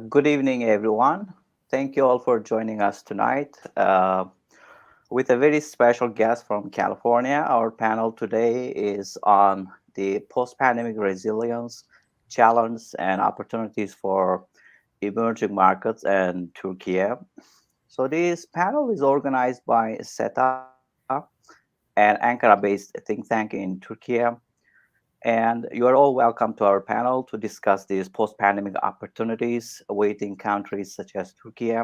Good evening, everyone. Thank you all for joining us tonight. With a very special guest from California, our panel today is on the post pandemic resilience, challenges, and opportunities for emerging markets and Turkey. So, this panel is organized by SETA, an Ankara based think tank in Turkey. And you are all welcome to our panel to discuss these post pandemic opportunities awaiting countries such as Turkey.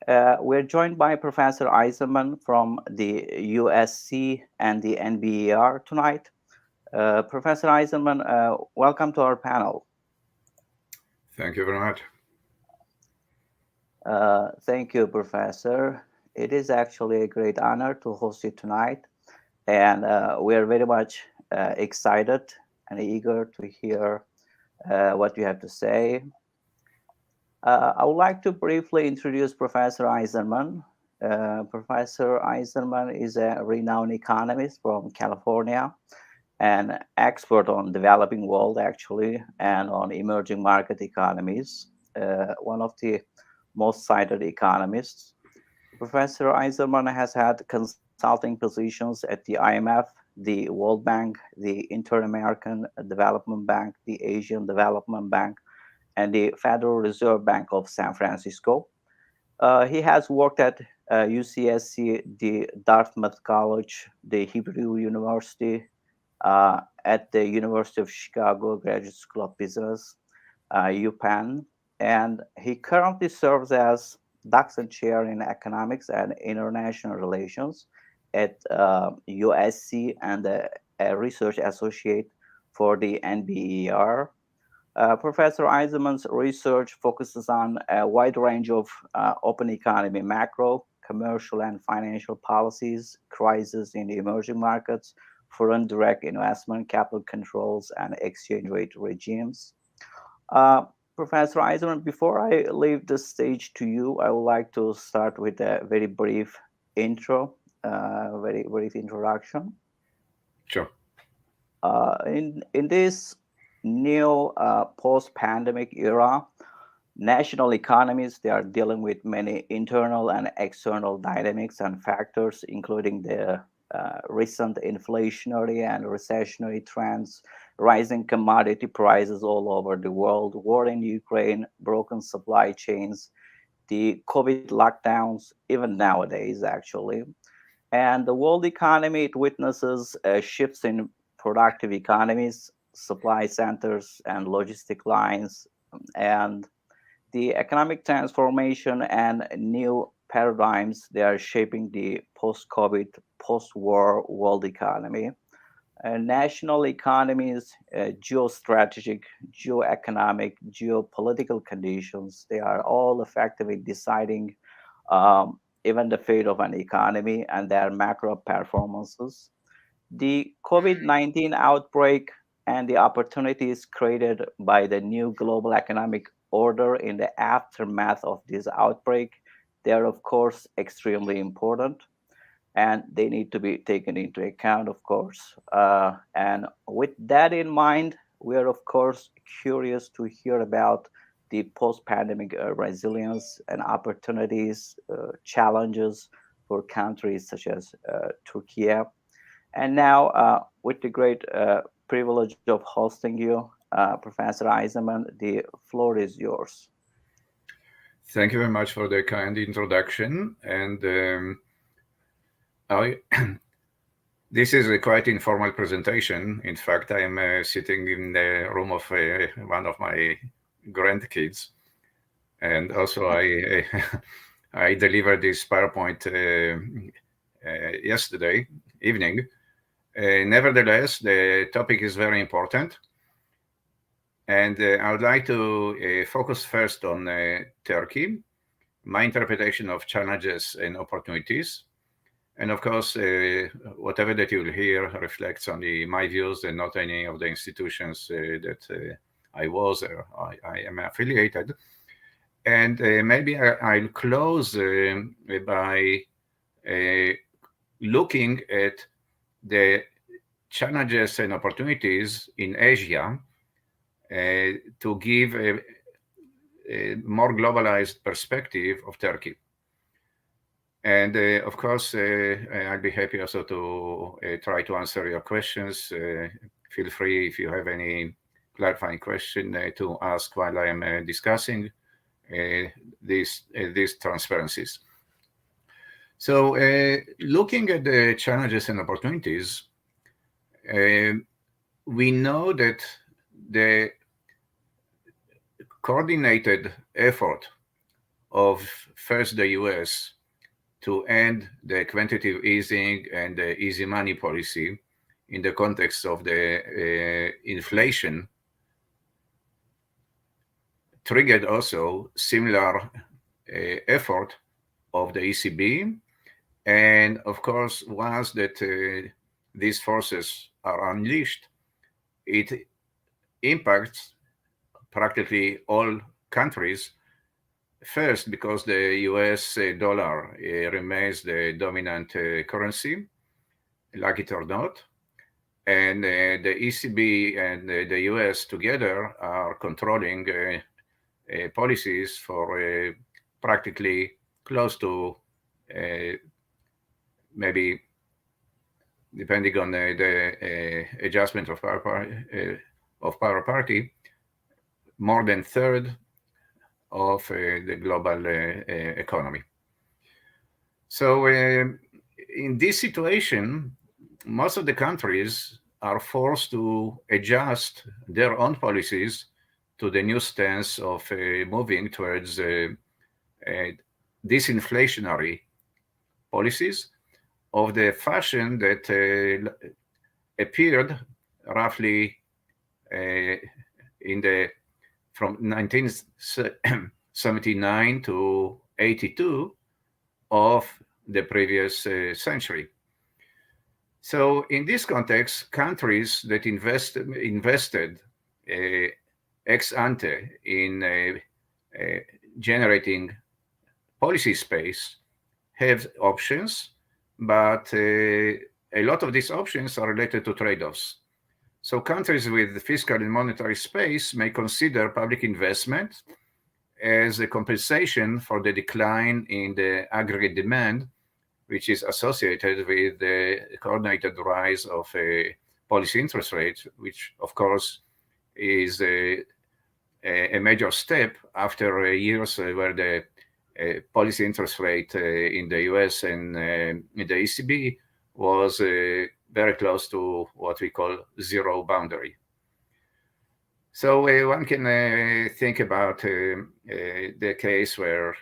We're joined by Professor Aizenman from the USC and the NBER tonight. Professor Aizenman, welcome to our panel. Thank you very much. Thank you, Professor. It is actually a great honor to host you tonight. And we are very much excited and eager to hear what you have to say. I would like to briefly introduce Professor Aizenman. Professor Aizenman is a renowned economist from California, an expert on developing world actually, and on emerging market economies, one of the most cited economists. Professor Aizenman has had consulting positions at the IMF, the World Bank, the Inter-American Development Bank, the Asian Development Bank, and the Federal Reserve Bank of San Francisco. He has worked at UCSC, the Dartmouth College, the Hebrew University, at the University of Chicago Graduate School of Business, UPenn, and he currently serves as Dachshund Chair in Economics and International Relations at USC and a Research Associate for the NBER. Professor Aizenman's research focuses on a wide range of open economy, macro, commercial, and financial policies, crises in the emerging markets, foreign direct investment, capital controls, and exchange rate regimes. Professor Aizenman, before I leave the stage to you, I would like to start with a very brief intro, very brief introduction. Sure. In this new post-pandemic era, national economies, they are dealing with many internal and external dynamics and factors, including the recent inflationary and recessionary trends, rising commodity prices all over the world, war in Ukraine, broken supply chains, the COVID lockdowns, even nowadays, actually. And the world economy, it witnesses shifts in productive economies, supply centers, and logistic lines, and the economic transformation and new paradigms, they are shaping the post-COVID, post-war world economy. National economies, geostrategic, geoeconomic, geopolitical conditions, they are all effectively deciding even the fate of an economy and their macro performances. The COVID 19 outbreak and the opportunities created by the new global economic order in the aftermath of this outbreak, they are, of course, extremely important and they need to be taken into account, of course. And with that in mind, we are, of course, curious to hear about the post pandemic resilience and opportunities, challenges for countries such as Turkey. And now, with the great privilege of hosting you, Professor Aizenman, the floor is yours. Thank you very much for the kind introduction. And this is a quite informal presentation. In fact, I am sitting in the room of one of my grandkids. And also, I delivered this PowerPoint yesterday evening. Nevertheless, the topic is very important. And I would like to focus first on Turkey, my interpretation of challenges and opportunities. And of course, whatever that you'll hear reflects on my views and not any of the institutions that I was or I am affiliated. And maybe I'll close by looking at the challenges and opportunities in Asia to give a more globalized perspective of Turkey. And of course, I'd be happy also to try to answer your questions. Feel free if you have any clarifying question to ask while I am discussing these transparencies. So looking at the challenges and opportunities, we know that the coordinated effort of first the US to end the quantitative easing and the easy money policy in the context of the inflation triggered also similar effort of the ECB. And of course, once that these forces are unleashed, it impacts practically all countries. First, because the US dollar remains the dominant currency, like it or not. And the ECB and the US together are controlling policies for practically close to maybe, depending on the adjustment of power parity, more than third of the global economy. So in this situation, most of the countries are forced to adjust their own policies to the new stance of moving towards disinflationary policies of the fashion that appeared roughly in the from 1979 to 82 of the previous century. So in this context, countries that invested ex ante in generating policy space have options, but a lot of these options are related to trade-offs. So countries with fiscal and monetary space may consider public investment as a compensation for the decline in the aggregate demand, which is associated with the coordinated rise of policy interest rates, which of course is a major step after years where the policy interest rate in the US and in the ECB was very close to what we call zero boundary. So one can think about the case where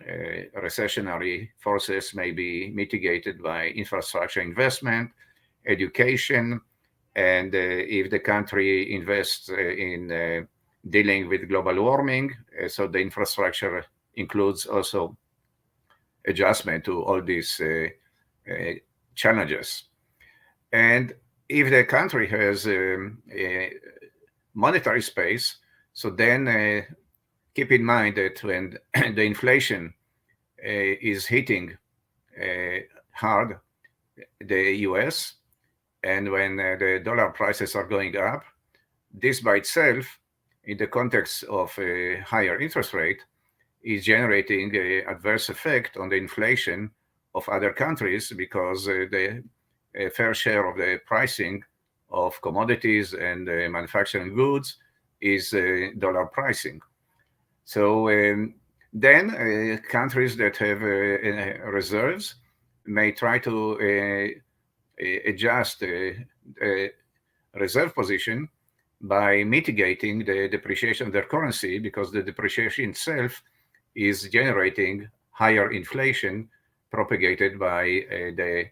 recessionary forces may be mitigated by infrastructure investment, education, and if the country invests in dealing with global warming, so the infrastructure includes also adjustment to all these challenges. And if the country has monetary space, so then keep in mind that when the inflation is hitting hard the US, and when the dollar prices are going up, this by itself, in the context of a higher interest rate, is generating an adverse effect on the inflation of other countries because the fair share of the pricing of commodities and manufacturing goods is dollar pricing. So then countries that have reserves may try to adjust the reserve position by mitigating the depreciation of their currency, because the depreciation itself is generating higher inflation propagated by the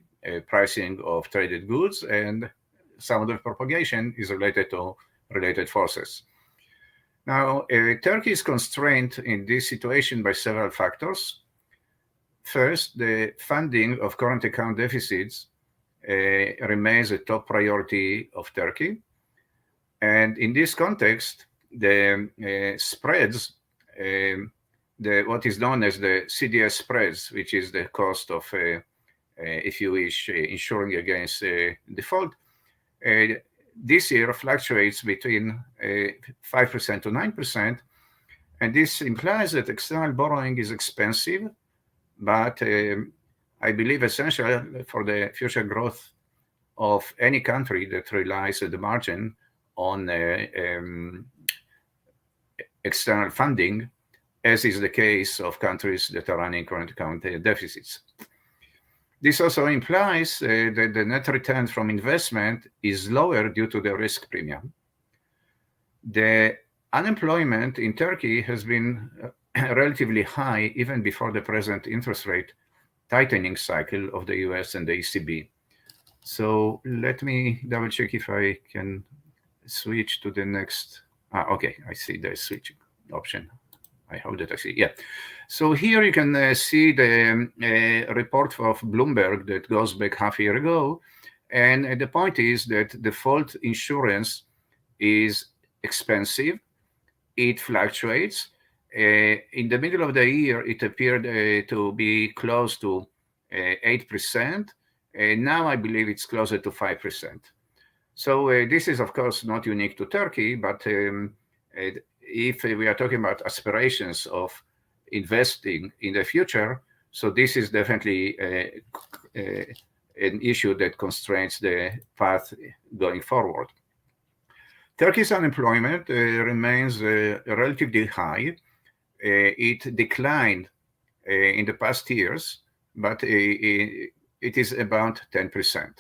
pricing of traded goods, and some of the propagation is related to related forces. Now, Turkey is constrained in this situation by several factors. First, the funding of current account deficits remains a top priority of Turkey. And in this context, the spreads, what is known as the CDS spreads, which is the cost of, if you wish, insuring against default, this year fluctuates between 5% to 9%, and this implies that external borrowing is expensive, but I believe essential for the future growth of any country that relies at the margin on external funding, as is the case of countries that are running current account deficits. This also implies that the net return from investment is lower due to the risk premium. The unemployment in Turkey has been relatively high even before the present interest rate tightening cycle of the US and the ECB. So let me double check if I can switch to the next. Okay, I see the switching option. I hope that I see. Yeah. So here you can see the report of Bloomberg that goes back half a year ago. And the point is that default insurance is expensive. It fluctuates. In the middle of the year, it appeared to be close to 8%. Now I believe it's closer to 5%. So this is, of course, not unique to Turkey, but if we are talking about aspirations of investing in the future, so this is definitely an issue that constrains the path going forward. Turkey's unemployment remains relatively high. It declined in the past years, but it is about 10%.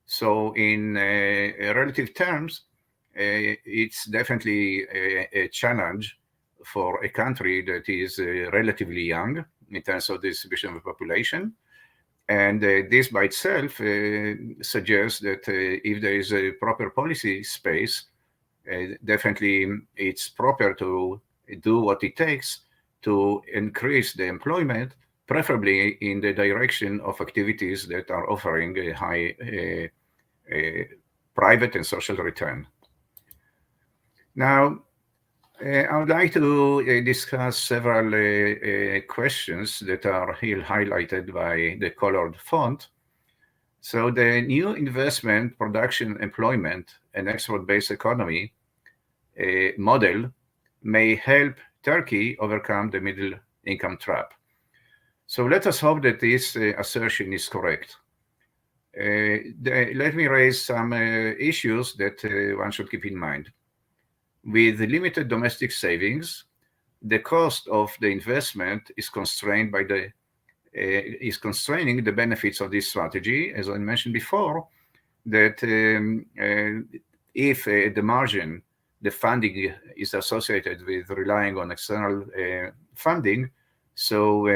So in relative terms, it's definitely a challenge for a country that is relatively young in terms of the distribution of the population. And this by itself suggests that if there is a proper policy space, definitely it's proper to do what it takes to increase the employment, preferably in the direction of activities that are offering a high private and social return. Now, I would like to discuss several questions that are here highlighted by the colored font. So the new investment, production, employment, and export-based economy model may help Turkey overcome the middle income trap. So let us hope that this assertion is correct. Let me raise some issues that one should keep in mind. With limited domestic savings, the cost of the investment is constrained by is constraining the benefits of this strategy, as I mentioned before, that if at the margin the funding is associated with relying on external funding, so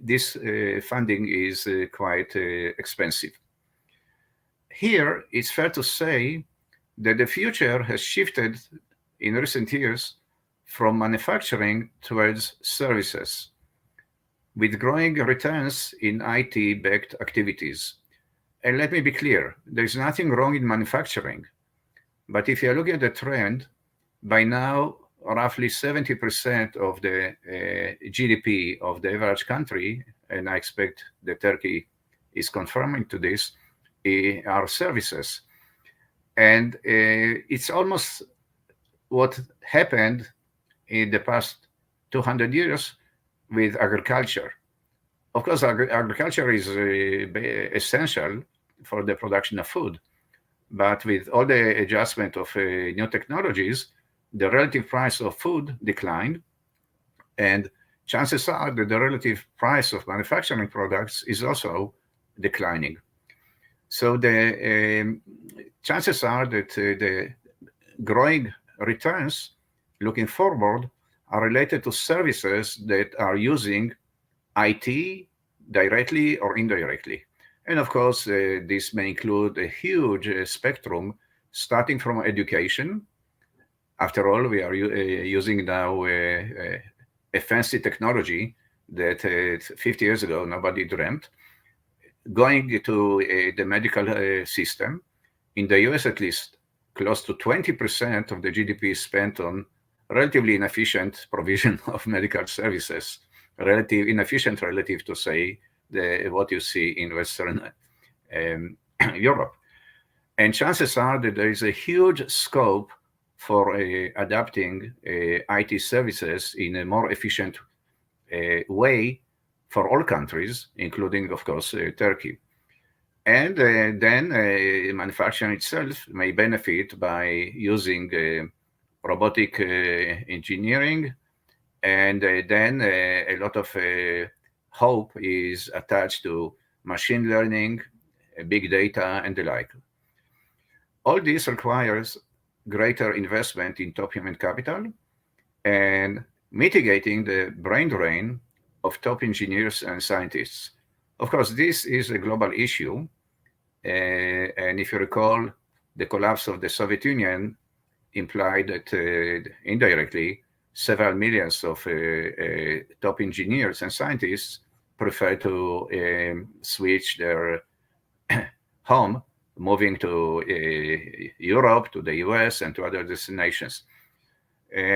this funding is quite expensive. Here, it's fair to say that the future has shifted in recent years from manufacturing towards services, with growing returns in IT-backed activities. And let me be clear, there's nothing wrong in manufacturing. But if you're looking at the trend, by now, roughly 70% of the GDP of the average country, and I expect that Turkey is confirming to this, are services. And it's almost what happened in the past 200 years with agriculture. Of course, agriculture is essential for the production of food. But with all the adjustment of new technologies, the relative price of food declined. And chances are that the relative price of manufacturing products is also declining. So the chances are that the growing returns looking forward are related to services that are using IT directly or indirectly. And of course, this may include a huge spectrum starting from education. After all, we are using now a fancy technology that 50 years ago nobody dreamt. Going to the medical system, in the US at least, close to 20% of the GDP is spent on relatively inefficient provision of medical services, inefficient relative to, say, what you see in Western Europe. And chances are that there is a huge scope for adapting IT services in a more efficient way for all countries, including, of course, Turkey. And then manufacturing itself may benefit by using robotic engineering. And then a lot of hope is attached to machine learning, big data, and the like. All this requires greater investment in top human capital and mitigating the brain drain of top engineers and scientists. Of course, this is a global issue. And if you recall, the collapse of the Soviet Union implied that indirectly several millions of top engineers and scientists prefer to switch their home, moving to Europe, to the US, and to other destinations.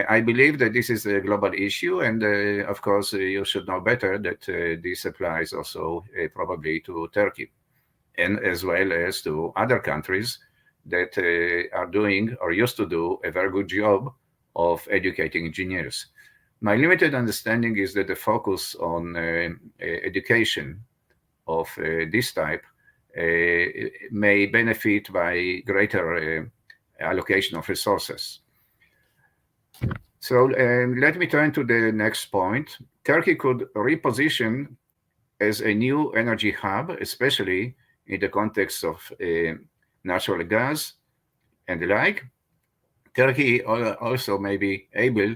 I believe that this is a global issue, and of course, you should know better that this applies also probably to Turkey, and as well as to other countries that are doing or used to do a very good job of educating engineers. My limited understanding is that the focus on education of this type may benefit by greater allocation of resources. So let me turn to the next point. Turkey could reposition as a new energy hub, especially in the context of natural gas and the like. Turkey also may be able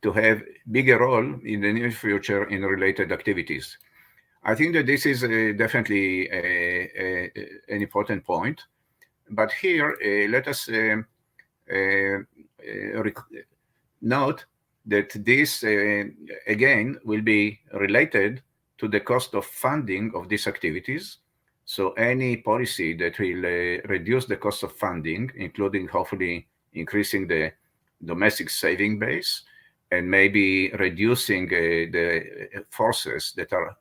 to have bigger role in the near future in related activities. I think that this is definitely an important point. But here, let us note that this, again, will be related to the cost of funding of these activities. So any policy that will reduce the cost of funding, including hopefully increasing the domestic saving base and maybe reducing the forces that are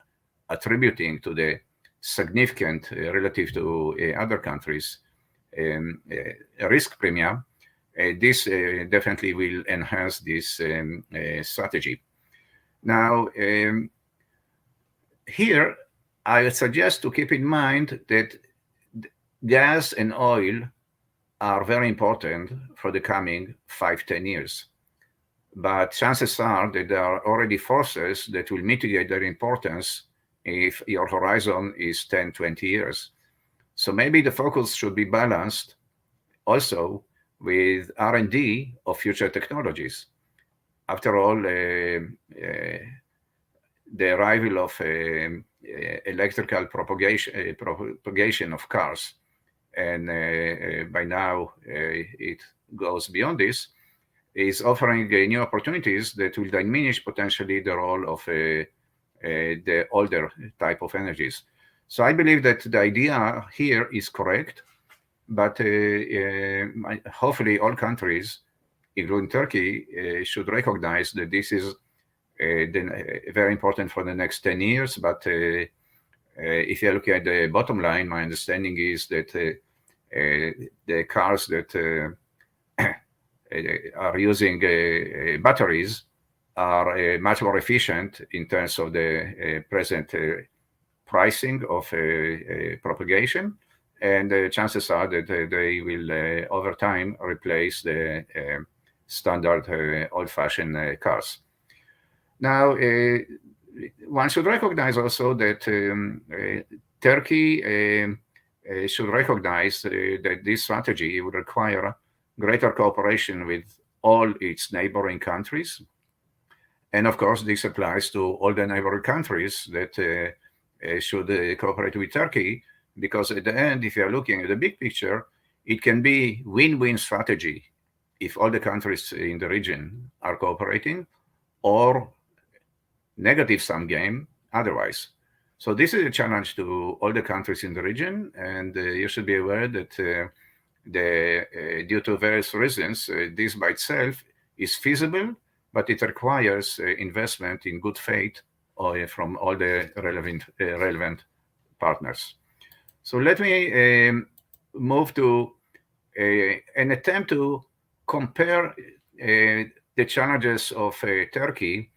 attributing to the significant relative to other countries risk premium, this definitely will enhance this strategy. Now, here, I would suggest to keep in mind that gas and oil are very important for the coming 5-10 years. But chances are that there are already forces that will mitigate their importance if your horizon is 10-20 years. So maybe the focus should be balanced also with R&D of future technologies. After all, the arrival of electrical propagation of cars, and by now it goes beyond this, is offering new opportunities that will diminish potentially the role of the older type of energies. So I believe that the idea here is correct, but hopefully all countries, including Turkey, should recognize that this is very important for the next 10 years. But if you look at the bottom line, my understanding is that the cars that are using batteries are much more efficient in terms of the present pricing of propagation, and the chances are that they will over time replace the standard old-fashioned cars. Now, one should recognize also that Turkey should recognize that this strategy would require greater cooperation with all its neighboring countries. And of course, this applies to all the neighboring countries that should cooperate with Turkey, because at the end, if you're looking at the big picture, it can be win-win strategy if all the countries in the region are cooperating, or negative sum game otherwise. So this is a challenge to all the countries in the region, and you should be aware that due to various reasons, this by itself is feasible, but it requires investment in good faith from all the relevant partners. So let me move to an attempt to compare the challenges of Turkey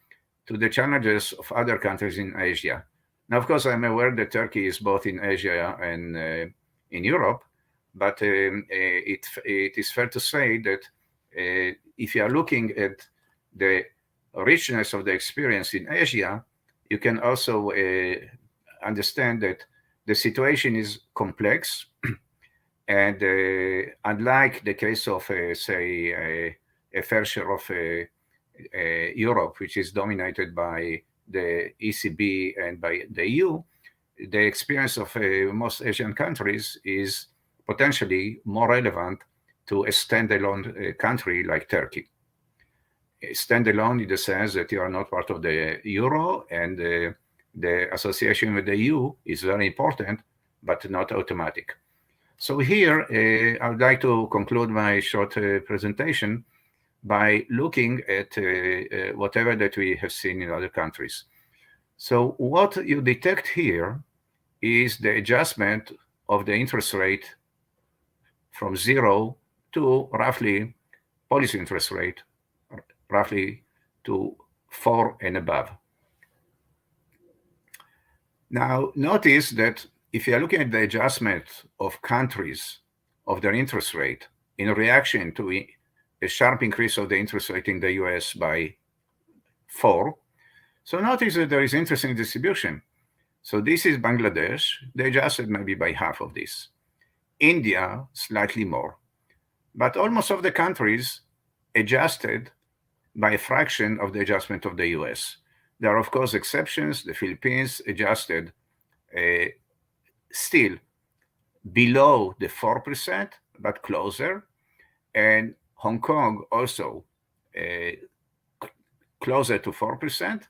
to the challenges of other countries in Asia. Now, of course, I'm aware that Turkey is both in Asia and in Europe, but it is fair to say that if you are looking at the richness of the experience in Asia, you can also understand that the situation is complex. And unlike the case of, say, a fair share of Europe, which is dominated by the ECB and by the EU, the experience of most Asian countries is potentially more relevant to a standalone country like Turkey. Standalone in the sense that you are not part of the euro, and the association with the EU is very important, but not automatic. So here, I would like to conclude my short presentation by looking at whatever that we have seen in other countries. So what you detect here is the adjustment of the interest rate from 0 to roughly policy interest rate, roughly to 4 and above. Now, notice that if you are looking at the adjustment of countries of their interest rate in reaction to a sharp increase of the interest rate in the US by 4, so notice that there is interesting distribution. So this is Bangladesh. They adjusted maybe by half of this. India, slightly more. But almost all of the countries adjusted by a fraction of the adjustment of the US. There are, of course, exceptions. The Philippines adjusted still below the 4%, but closer. And Hong Kong also closer to 4%.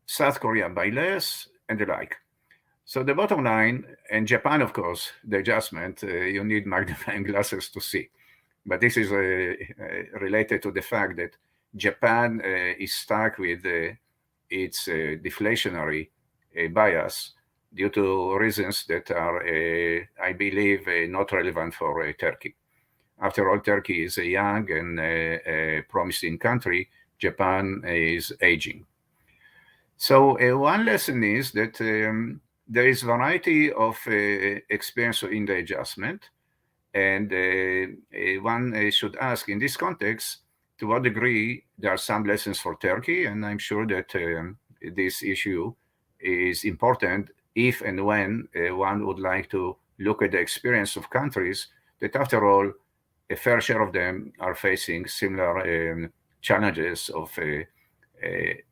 South Korea by less, and the like. So the bottom line, and Japan, of course, the adjustment, you need magnifying glasses to see. But this is related to the fact that Japan is stuck with its deflationary bias due to reasons that are, I believe, not relevant for Turkey. After all, Turkey is a young and promising country. Japan is aging. So one lesson is that there is variety of experience in the adjustment. And one should ask in this context, to what degree there are some lessons for Turkey. And I'm sure that this issue is important if and when one would like to look at the experience of countries that, after all, a fair share of them are facing similar challenges of a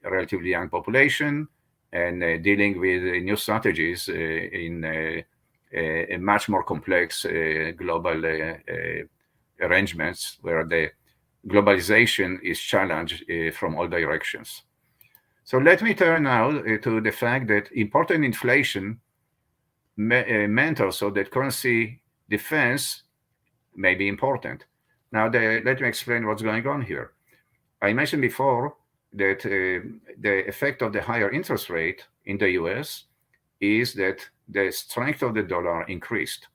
relatively young population and dealing with new strategies in a much more complex global arrangements where the globalization is challenged from all directions. So let me turn now to the fact that important inflation meant also that currency defense may be important. Now, let me explain what's going on here. I mentioned before that the effect of the higher interest rate in the US is that the strength of the dollar increased.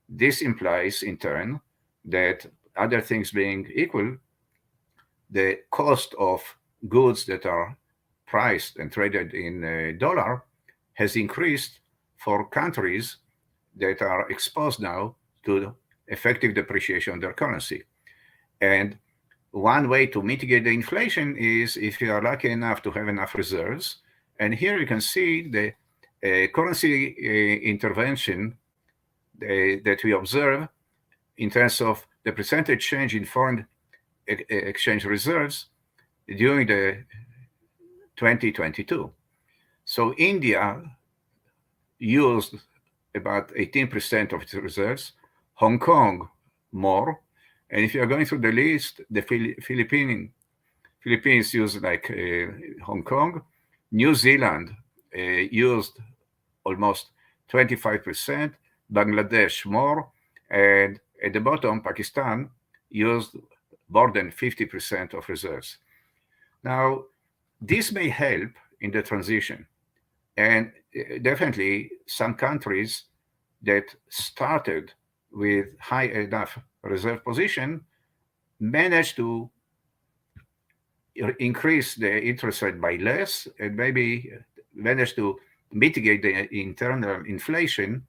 This implies, in turn, that other things being equal, the cost of goods that are priced and traded in dollar has increased for countries that are exposed now to effective depreciation of their currency. And one way to mitigate the inflation is if you are lucky enough to have enough reserves. And here you can see the currency intervention that we observe in terms of the percentage change in foreign exchange reserves during the 2022. So India used about 18% of its reserves, Hong Kong more, and if you are going through the list, the Philippines used like Hong Kong, New Zealand used almost 25%, Bangladesh more, and at the bottom, Pakistan used more than 50% of reserves. Now, this may help in the transition, and definitely some countries that started with high enough reserve position managed to increase the interest rate by less and maybe managed to mitigate the internal inflation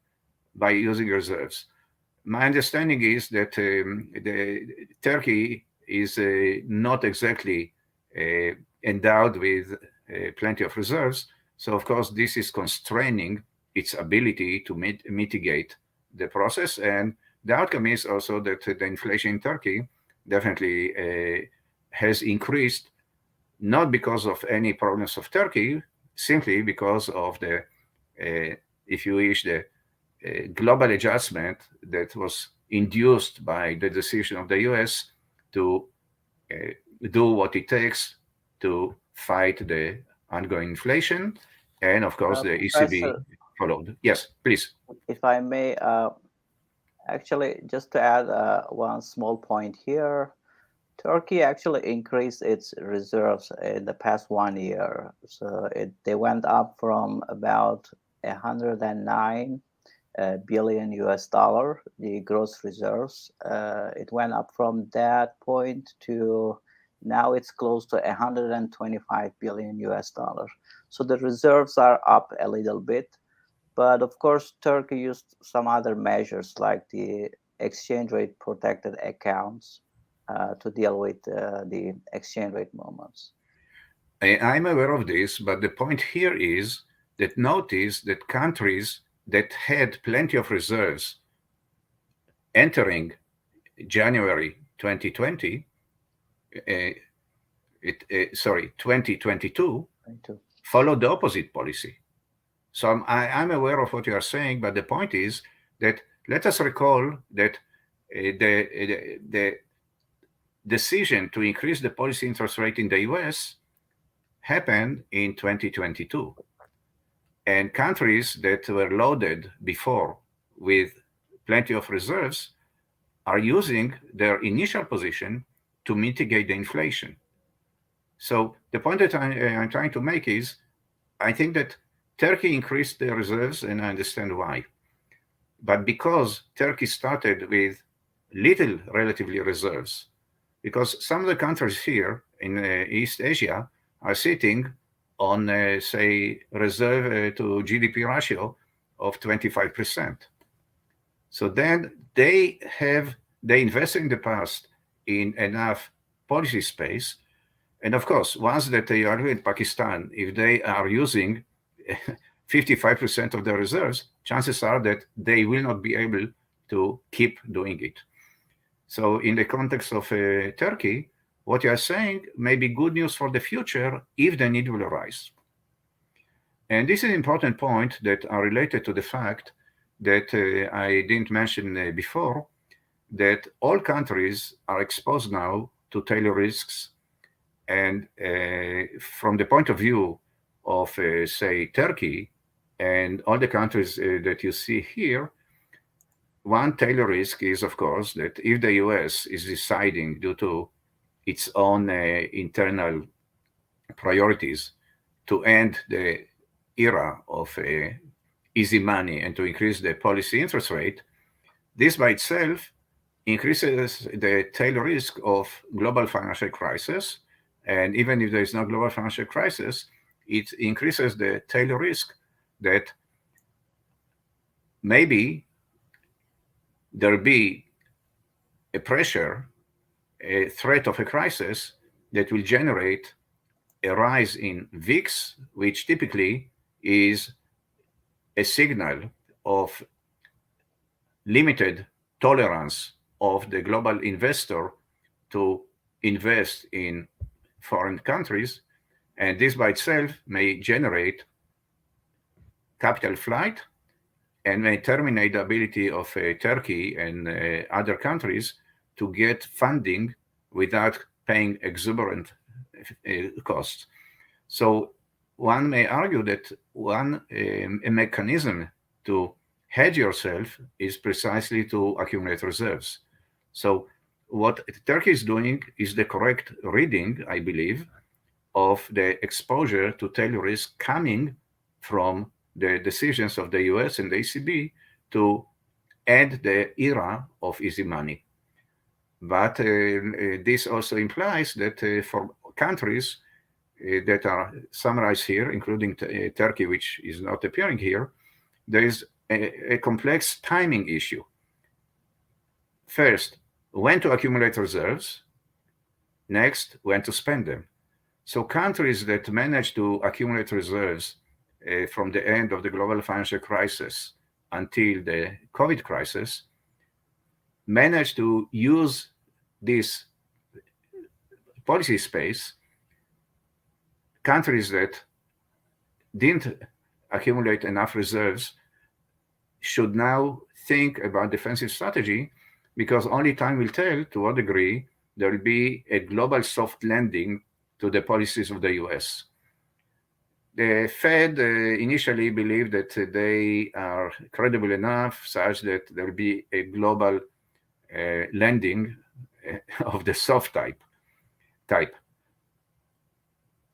by using reserves. My understanding is that Turkey is not exactly endowed with plenty of reserves. So, of course, this is constraining its ability to mitigate the process. And the outcome is also that the inflation in Turkey definitely has increased, not because of any problems of Turkey, simply because of the, if you wish, the global adjustment that was induced by the decision of the US to do what it takes to fight the ongoing inflation. And of course, the ECB Professor, followed. Yes, please. if I may, actually, just to add one small point here, Turkey actually increased its reserves in the past 1 year. So they went up from about 109 billion US dollar, the gross reserves. It went up from that point to now it's close to 125 billion US dollar. So the reserves are up a little bit. But of course, Turkey used some other measures like the exchange rate protected accounts to deal with the exchange rate movements. I'm aware of this, but the point here is that notice that countries that had plenty of reserves entering January 2020, 2022, followed the opposite policy. So I'm aware of what you are saying, but the point is that let us recall that the decision to increase the policy interest rate in the US happened in 2022. And countries that were loaded before with plenty of reserves are using their initial position to mitigate the inflation. So the point that I'm trying to make is, I think that Turkey increased their reserves, and I understand why. But because Turkey started with little relatively reserves, because some of the countries here in East Asia are sitting on, say, reserve to GDP ratio of 25%. So then they invested in the past in enough policy space. And of course, once that they are in Pakistan, if they are using 55% of their reserves, chances are that they will not be able to keep doing it. So in the context of Turkey, what you are saying may be good news for the future if the need will arise. And this is an important point that are related to the fact that I didn't mention before, that all countries are exposed now to tail risks. And from the point of view of, say, Turkey and all the countries that you see here, one tail risk is, of course, that if the US is deciding due to its own internal priorities to end the era of easy money and to increase the policy interest rate, this by itself increases the tail risk of global financial crisis. And even if there is no global financial crisis, it increases the tail risk that maybe there be a pressure, a threat of a crisis that will generate a rise in VIX, which typically is a signal of limited tolerance of the global investor to invest in foreign countries. And this by itself may generate capital flight and may terminate the ability of Turkey and other countries to get funding without paying exuberant costs. So one may argue that a mechanism to hedge yourself is precisely to accumulate reserves. So what Turkey is doing is the correct reading, I believe, of the exposure to tail risk coming from the decisions of the US and the ECB to end the era of easy money. But this also implies that for countries that are summarized here, including Turkey, which is not appearing here, there is a complex timing issue. First, when to accumulate reserves. Next, when to spend them. So countries that manage to accumulate reserves from the end of the global financial crisis until the COVID crisis manage to use this policy space. Countries that didn't accumulate enough reserves should now think about defensive strategy, because only time will tell to what degree there will be a global soft landing to the policies of the US. The Fed initially believed that they are credible enough such that there will be a global lending of the soft type.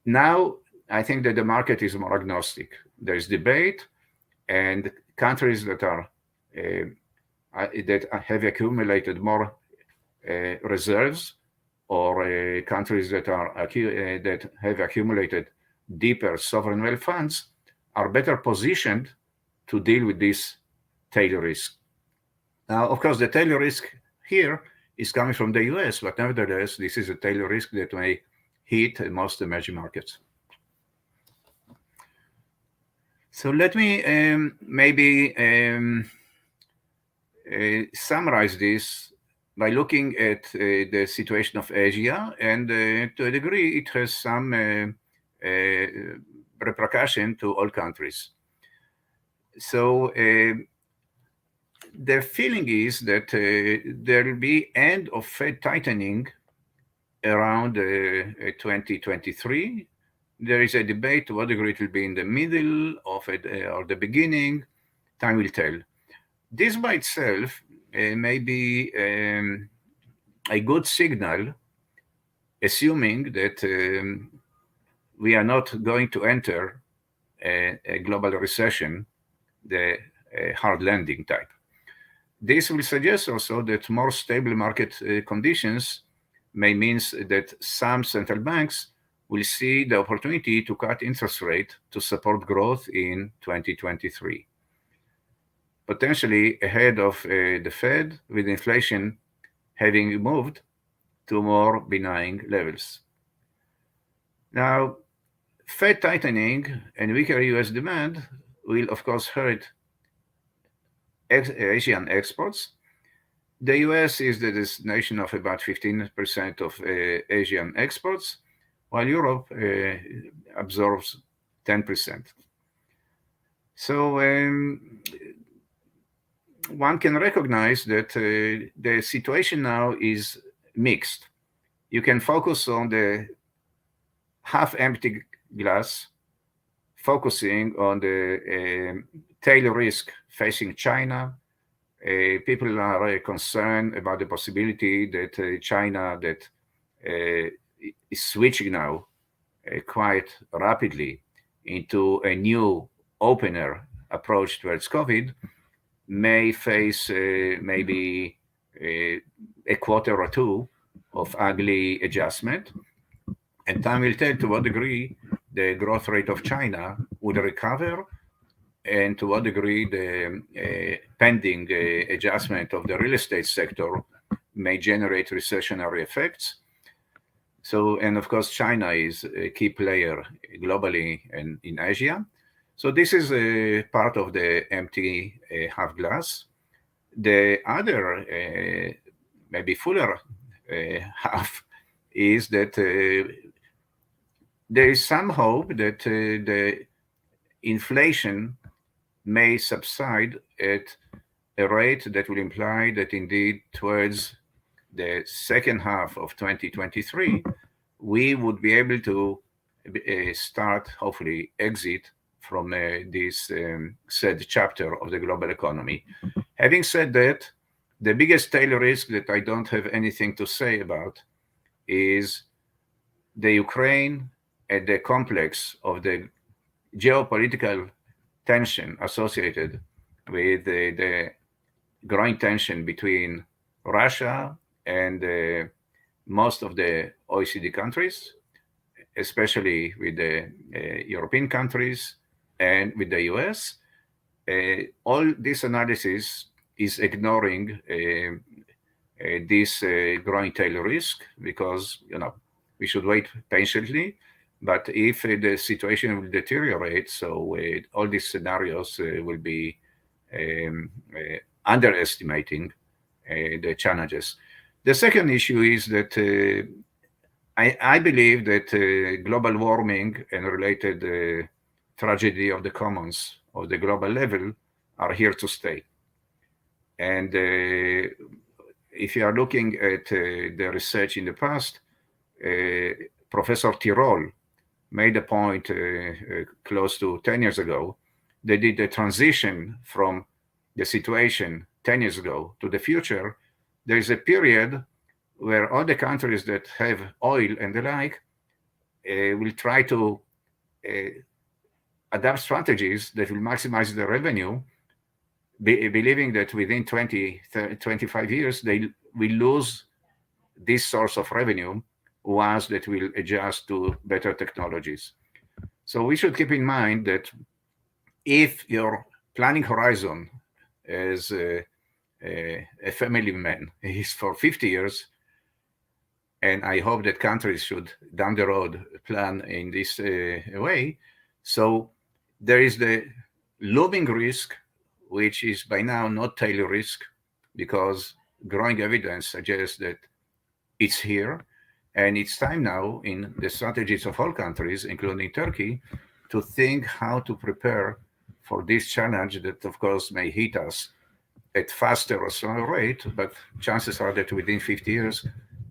Now, I think that the market is more agnostic. There is debate, and countries that are that have accumulated more reserves, or countries that are that have accumulated deeper sovereign wealth funds, are better positioned to deal with this tail risk. Now, of course, the tail risk here is coming from the US, but nevertheless, this is a tail risk that may hit most emerging markets. So let me maybe summarize this by looking at the situation of Asia, and to a degree, it has some repercussion to all countries. So the feeling is that there will be end of Fed tightening around 2023. There is a debate to what degree it will be in the middle of it or the beginning. Time will tell. This by itself may be a good signal, assuming that we are not going to enter a global recession, the hard landing type. This will suggest also that more stable market conditions may mean that some central banks will see the opportunity to cut interest rate to support growth in 2023, potentially ahead of the Fed, with inflation having moved to more benign levels. Now, Fed tightening and weaker US demand will, of course, hurt Asian exports. The US is the destination of about 15% of Asian exports, while Europe absorbs 10%. So one can recognize that the situation now is mixed. You can focus on the half-empty glass, focusing on the tail risk facing China. People are concerned about the possibility that China that is switching now quite rapidly into a new opener approach towards COVID may face maybe a quarter or two of ugly adjustment. And time will tell to what degree the growth rate of China would recover, and to what degree the pending adjustment of the real estate sector may generate recessionary effects. So, and of course, China is a key player globally and in Asia. So this is a part of the empty half glass. The other, maybe fuller half, is that there is some hope that the inflation may subside at a rate that will imply that indeed towards the second half of 2023, we would be able to start, hopefully, exit from this said chapter of the global economy. Having said that, the biggest tail risk that I don't have anything to say about is the Ukraine and the complex of the geopolitical tension associated with the growing tension between Russia and most of the OECD countries, especially with the European countries and with the US. All this analysis is ignoring this growing tail risk because we should wait patiently. But if the situation will deteriorate, so all these scenarios will be underestimating the challenges. The second issue is that I believe that global warming and related tragedy of the commons of the global level are here to stay. And if you are looking at the research in the past, Professor Tirol made a point close to 10 years ago. They did the transition from the situation 10 years ago to the future. There is a period where all the countries that have oil and the like will try to adapt strategies that will maximize the revenue, believing that within 20, 30, 25 years, they will lose this source of revenue once that will adjust to better technologies. So we should keep in mind that if your planning horizon as a family man is for 50 years, and I hope that countries should down the road plan in this way. So there is the looming risk, which is by now not tail risk, because growing evidence suggests that it's here. And it's time now in the strategies of all countries, including Turkey, to think how to prepare for this challenge that, of course, may hit us at faster or slower rate, but chances are that within 50 years,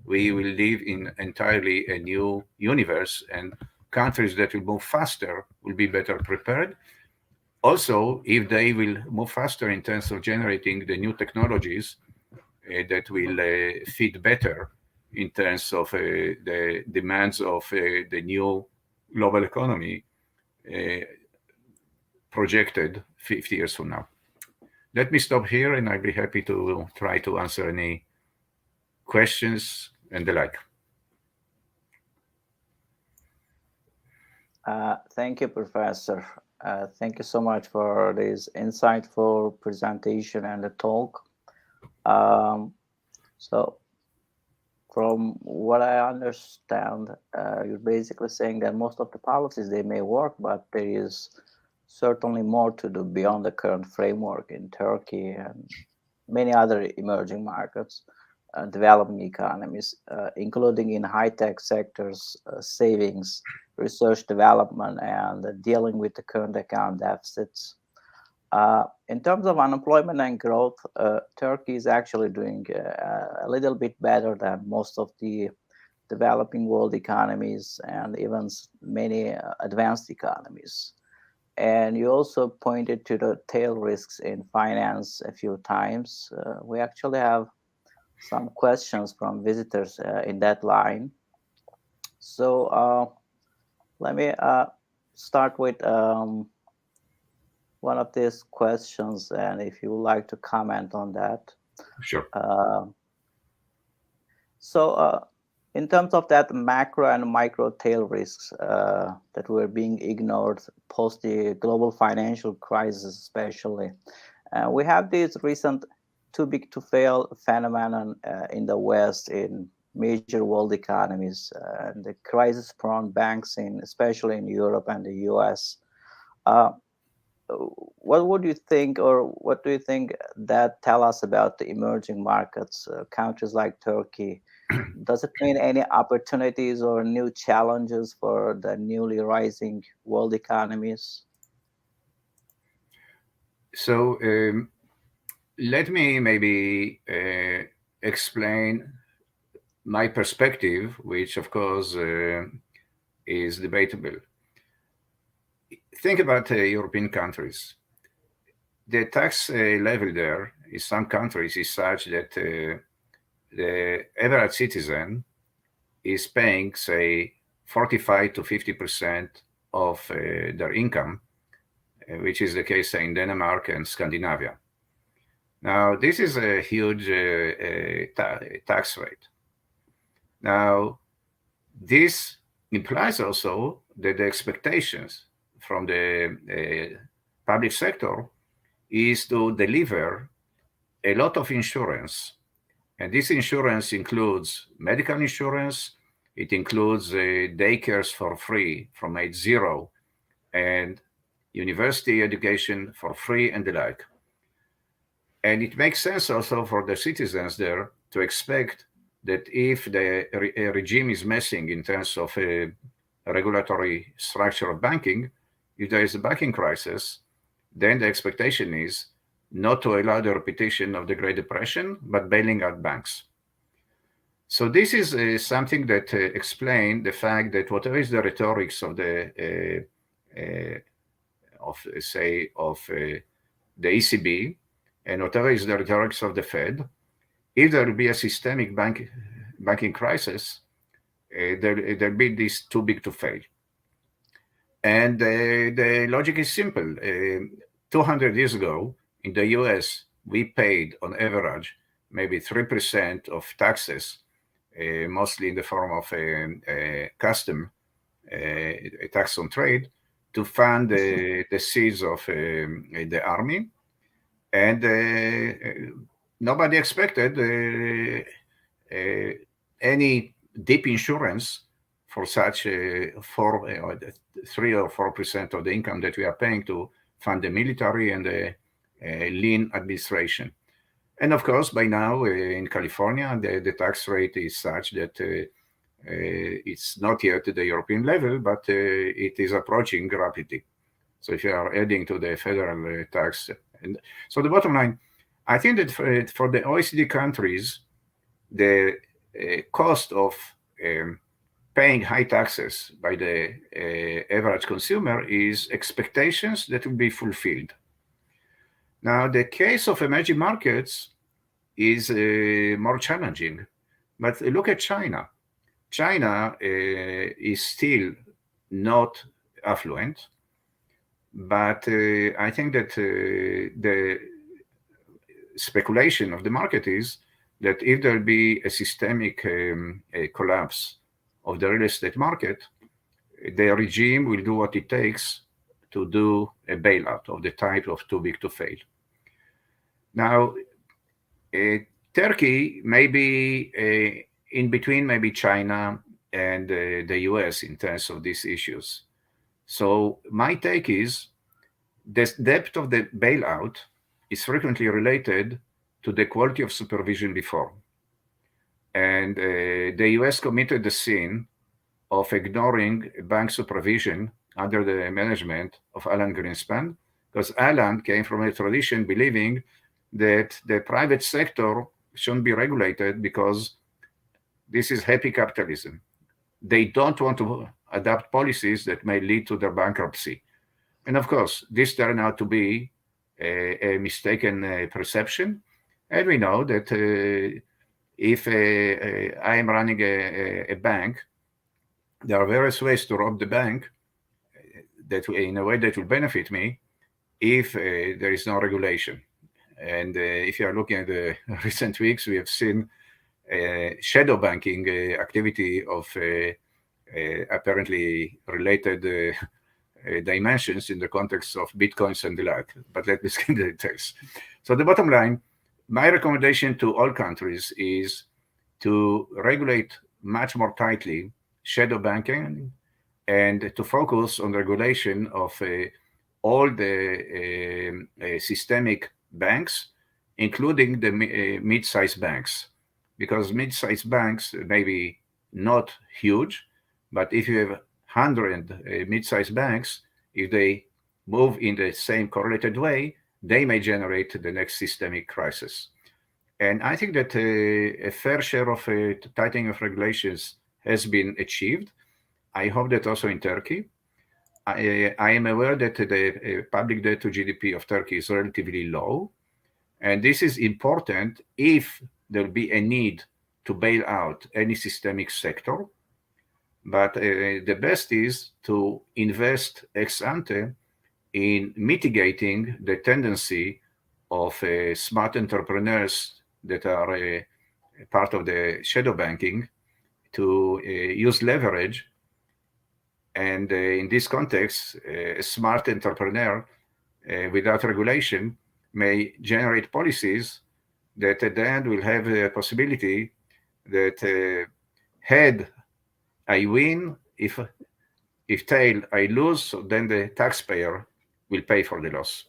we will live in entirely a new universe, and countries that will move faster will be better prepared. Also, if they will move faster in terms of generating the new technologies that will fit better in terms of the demands of the new global economy projected 50 years from now. Let me stop here, and I'll be happy to try to answer any questions and the like. Thank you, Professor. Thank you so much for this insightful presentation and the talk. So, from what I understand, you're basically saying that most of the policies, they may work, but there is certainly more to do beyond the current framework in Turkey and many other emerging markets, developing economies, including in high-tech sectors, savings, research development, and dealing with the current account deficits. In terms of unemployment and growth, Turkey is actually doing a little bit better than most of the developing world economies and even many advanced economies. And you also pointed to the tail risks in finance a few times. We actually have some questions from visitors in that line. So let me start with one of these questions, and if you would like to comment on that. Sure. So in terms of that macro and micro tail risks that were being ignored post the global financial crisis, especially, we have this recent too big to fail phenomenon in the West, in major world economies, and the crisis-prone banks, especially in Europe and the US. What would you think, or what do you think that tell us about the emerging markets, countries like Turkey? Does it mean any opportunities or new challenges for the newly rising world economies? So let me maybe explain my perspective, which of course is debatable. Think about European countries. The tax level there in some countries is such that the average citizen is paying, say, 45 to 50% of their income which is the case in Denmark and Scandinavia. Now, this is a huge tax rate. Now, this implies also that the expectations from the public sector is to deliver a lot of insurance. And this insurance includes medical insurance, it includes daycares for free from age 0, and university education for free and the like. And it makes sense also for the citizens there to expect that if the regime is messing in terms of a regulatory structure of banking, if there is a banking crisis, then the expectation is not to allow the repetition of the Great Depression, but bailing out banks. So this is something that explains the fact that whatever is the rhetorics of the ECB, and whatever is the rhetorics of the Fed, if there will be a systemic banking crisis, there'll be this too big to fail. And the logic is simple. 200 years ago, in the US, we paid on average maybe 3% of taxes, mostly in the form of a custom, a tax on trade, to fund the siege of the army. And nobody expected any deep insurance for such 3 or 4% of the income that we are paying to fund the military and the lean administration. And of course, by now in California, the tax rate is such that it's not yet at the European level, but it is approaching rapidly. So if you are adding to the federal tax, and so the bottom line, I think that for the OECD countries, the cost of paying high taxes by the average consumer is expectations that will be fulfilled. Now, the case of emerging markets is more challenging. But look at China. China is still not affluent, but I think that the speculation of the market is that if there be a systemic collapse of the real estate market, the regime will do what it takes to do a bailout of the type of too big to fail. Now, Turkey may be in between maybe China and the US in terms of these issues. So my take is the depth of the bailout is frequently related to the quality of supervision before. And the US committed the sin of ignoring bank supervision under the management of Alan Greenspan, because Alan came from a tradition believing that the private sector shouldn't be regulated because this is happy capitalism. They don't want to adopt policies that may lead to their bankruptcy. And of course, this turned out to be a mistaken perception. And we know that if I am running a bank, there are various ways to rob the bank that in a way that will benefit me if there is no regulation. And if you are looking at the recent weeks, we have seen shadow banking activity of apparently related dimensions in the context of bitcoins and the like. But let me skip the details. So the bottom line, my recommendation to all countries is to regulate much more tightly shadow banking and to focus on regulation of all the systemic banks, including the mid-sized banks, because mid-sized banks may be not huge, but if you have 100 mid-sized banks, if they move in the same correlated way, they may generate the next systemic crisis. And I think that a fair share of tightening of regulations has been achieved. I hope that also in Turkey. I am aware that the public debt to GDP of Turkey is relatively low. And this is important if there will be a need to bail out any systemic sector. But the best is to invest ex ante in mitigating the tendency of smart entrepreneurs that are part of the shadow banking to use leverage. And in this context, a smart entrepreneur without regulation may generate policies that at the end will have a possibility that head I win, if tail I lose, so then the taxpayer will pay for the loss.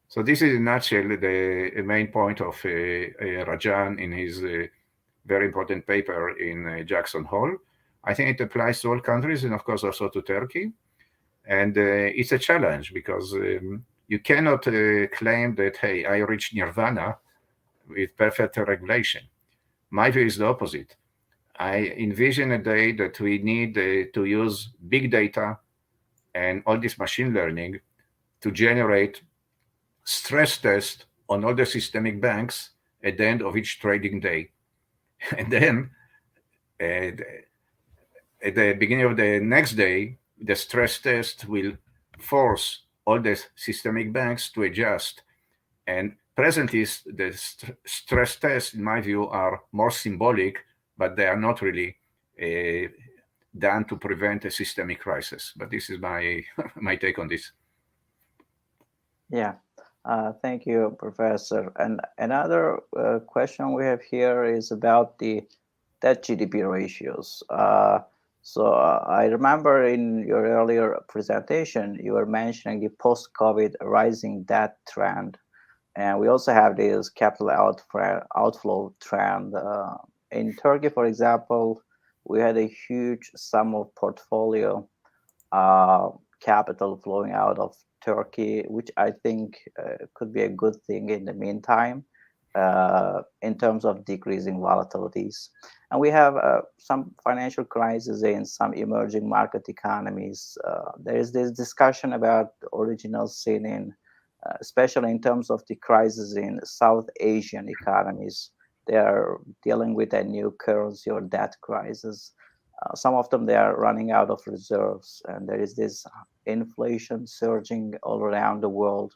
So this is in a nutshell the main point of Rajan in his very important paper in Jackson Hole. I think it applies to all countries and of course also to Turkey. And it's a challenge because you cannot claim that, hey, I reached nirvana with perfect regulation. My view is the opposite. I envision a day that we need to use big data and all this machine learning to generate stress test on all the systemic banks at the end of each trading day. And then uh, at the beginning of the next day, the stress test will force all the systemic banks to adjust. And presently, the stress tests, in my view, are more symbolic, but they are not really done to prevent a systemic crisis. But this is my my take on this. Yeah. Thank you, Professor. And another question we have here is about the debt GDP ratios. I remember in your earlier presentation, you were mentioning the post-COVID rising debt trend. And we also have this capital outflow trend. In Turkey, for example, we had a huge sum of portfolio uh, capital flowing out of Turkey, which I think could be a good thing in the meantime in terms of decreasing volatilities. And we have some financial crises in some emerging market economies. There is this discussion about the original sin in, especially in terms of the crisis in South Asian economies. They are dealing with a new currency or debt crisis. Some of them they are running out of reserves, and there is this inflation surging all around the world,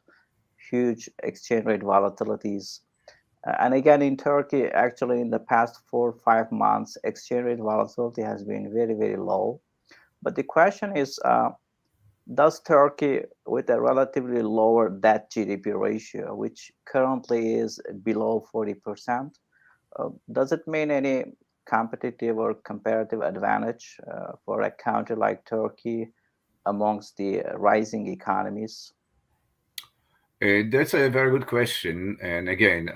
huge exchange rate volatilities. And again, in Turkey, actually, in the past 4 or 5 months, exchange rate volatility has been very, very low. But the question is, does Turkey, with a relatively lower debt GDP ratio, which currently is below 40%, does it mean any competitive or comparative advantage for a country like Turkey amongst the rising economies? That's a very good question. And again,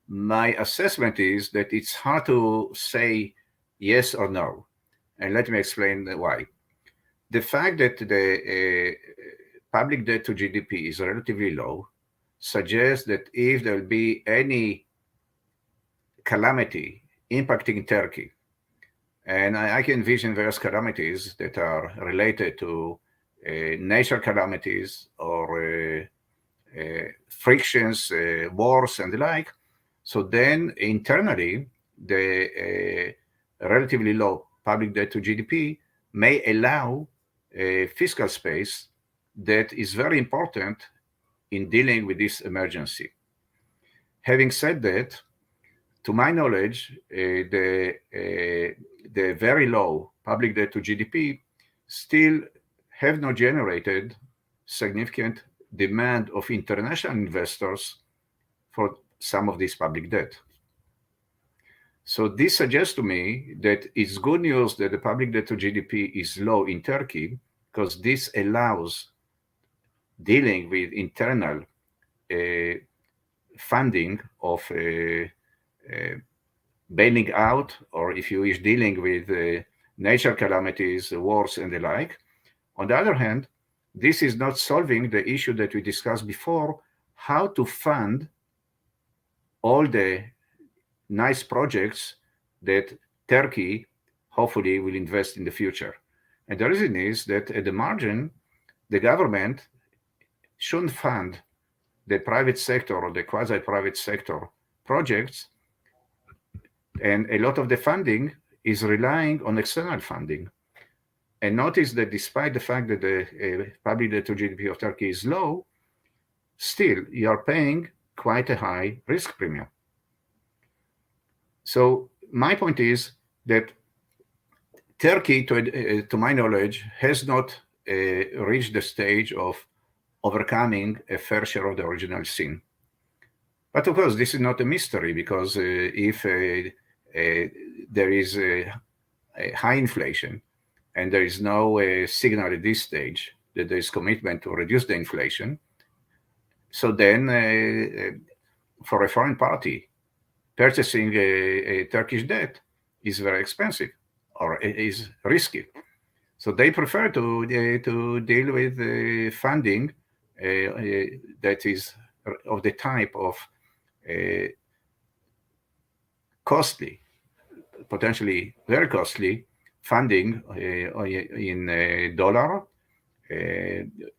my assessment is that it's hard to say yes or no. And let me explain why. The fact that the public debt to GDP is relatively low suggests that if there will be any calamity impacting Turkey, and I can envision various calamities that are related to natural calamities or frictions, wars, and the like. So then internally, the relatively low public debt to GDP may allow a fiscal space that is very important in dealing with this emergency. Having said that, to my knowledge, the very low public debt to GDP still have not generated significant demand of international investors for some of this public debt. So this suggests to me that it's good news that the public debt to GDP is low in Turkey because this allows dealing with internal funding of bailing out, or if you wish, dealing with natural calamities, wars, and the like. On the other hand, this is not solving the issue that we discussed before, how to fund all the nice projects that Turkey hopefully will invest in the future. And the reason is that at the margin, the government shouldn't fund the private sector or the quasi-private sector projects, and a lot of the funding is relying on external funding. And notice that despite the fact that the public debt to GDP of Turkey is low, still you are paying quite a high risk premium. So my point is that Turkey, to my knowledge, has not reached the stage of overcoming a fair share of the original sin. But of course, this is not a mystery, because if there is a high inflation and there is no signal at this stage that there is commitment to reduce the inflation, so then for a foreign party, purchasing a Turkish debt is very expensive or is risky. So they prefer to deal with funding that is of the type of costly, potentially very costly funding in dollar.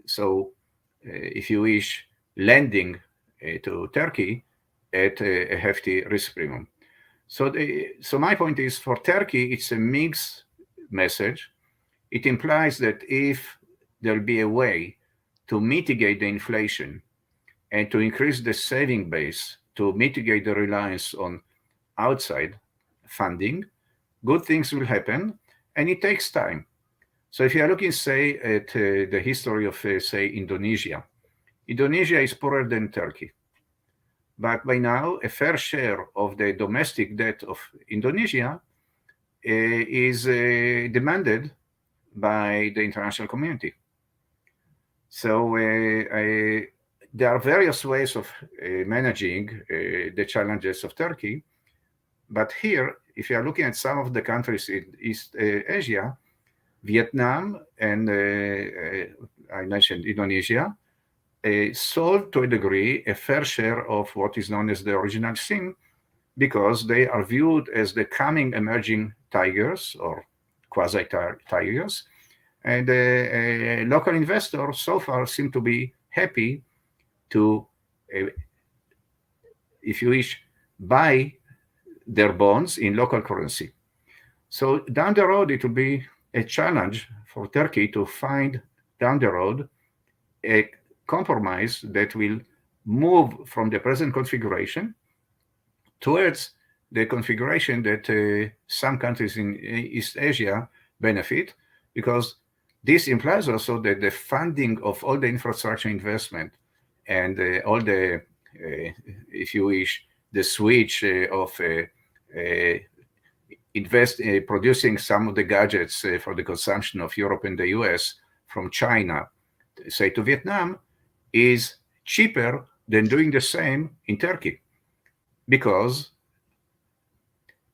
So if you wish, lending to Turkey at a hefty risk premium. So my point is, for Turkey, it's a mixed message. It implies that if there'll be a way to mitigate the inflation and to increase the saving base to mitigate the reliance on outside funding, good things will happen, and it takes time. So if you are looking, say, at the history of, say, Indonesia, Indonesia is poorer than Turkey. But by now, a fair share of the domestic debt of Indonesia is demanded by the international community. So there are various ways of managing the challenges of Turkey. But here, if you are looking at some of the countries in East Asia, Vietnam and I mentioned Indonesia, solve to a degree a fair share of what is known as the original sin, because they are viewed as the coming emerging tigers or quasi-tigers. And local investors so far seem to be happy to, if you wish, buy their bonds in local currency. So down the road, it will be a challenge for Turkey to find down the road a compromise that will move from the present configuration towards the configuration that some countries in East Asia benefit, because this implies also that the funding of all the infrastructure investment and all the, if you wish, the switch of producing some of the gadgets for the consumption of Europe and the US from China, say, to Vietnam, is cheaper than doing the same in Turkey, because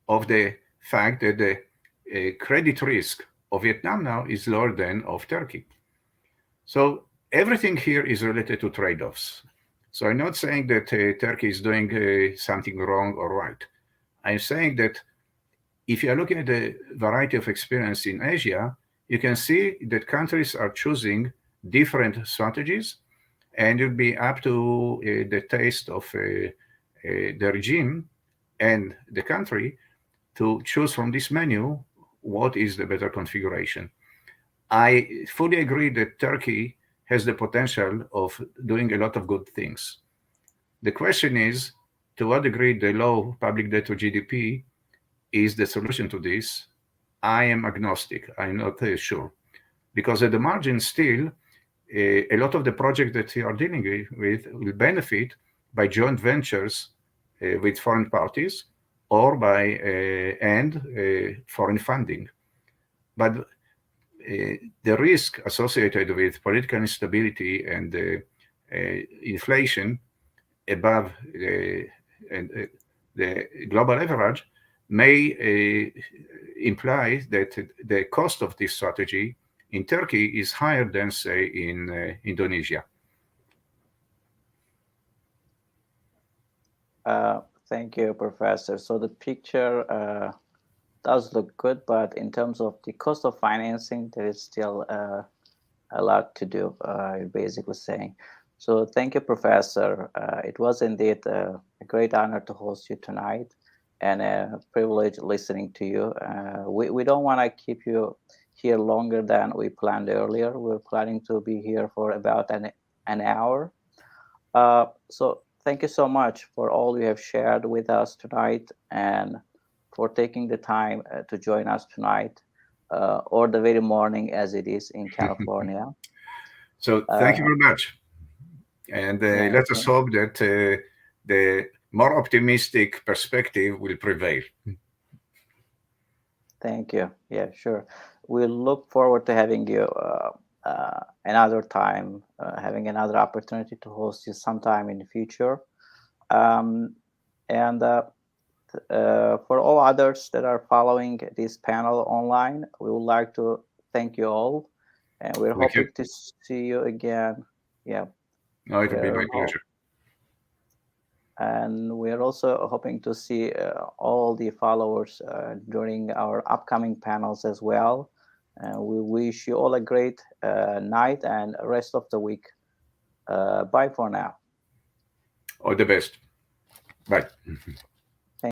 of the fact that the credit risk of Vietnam now is lower than of Turkey. So everything here is related to trade-offs. So I'm not saying that Turkey is doing something wrong or right. I'm saying that if you are looking at the variety of experience in Asia, you can see that countries are choosing different strategies, and it'll be up to the taste of the regime and the country to choose from this menu what is the better configuration. I fully agree that Turkey has the potential of doing a lot of good things. The question is, to what degree the low public debt to GDP is the solution to this. I am agnostic. I'm not sure. Because at the margin still, a lot of the projects that we are dealing with will benefit by joint ventures with foreign parties or by foreign funding. But the risk associated with political instability and inflation above the global average may imply that the cost of this strategy in Turkey is higher than, say, in Indonesia. Thank you, Professor. So the picture does look good, but in terms of the cost of financing, there is still a lot to do, you're basically saying. So thank you, Professor. It was indeed a great honor to host you tonight, and a privilege listening to you. We don't want to keep you here longer than we planned earlier. We're planning to be here for about an hour. So thank you so much for all you have shared with us tonight and for taking the time to join us tonight or the very morning as it is in California. So thank you Uh, very much. And yeah, let us hope that the more optimistic perspective will prevail. thank you. Yeah, sure. We look forward to having you another time, having another opportunity to host you sometime in the future. Um, and For all others that are following this panel online, we would like to thank you all, and we're Thank you. hoping to see you again. Yeah, No, it will be we're my pleasure. and we're also hoping to see all the followers during our upcoming panels as well. We wish you all a great night and rest of the week. Bye for now. All the best. Bye.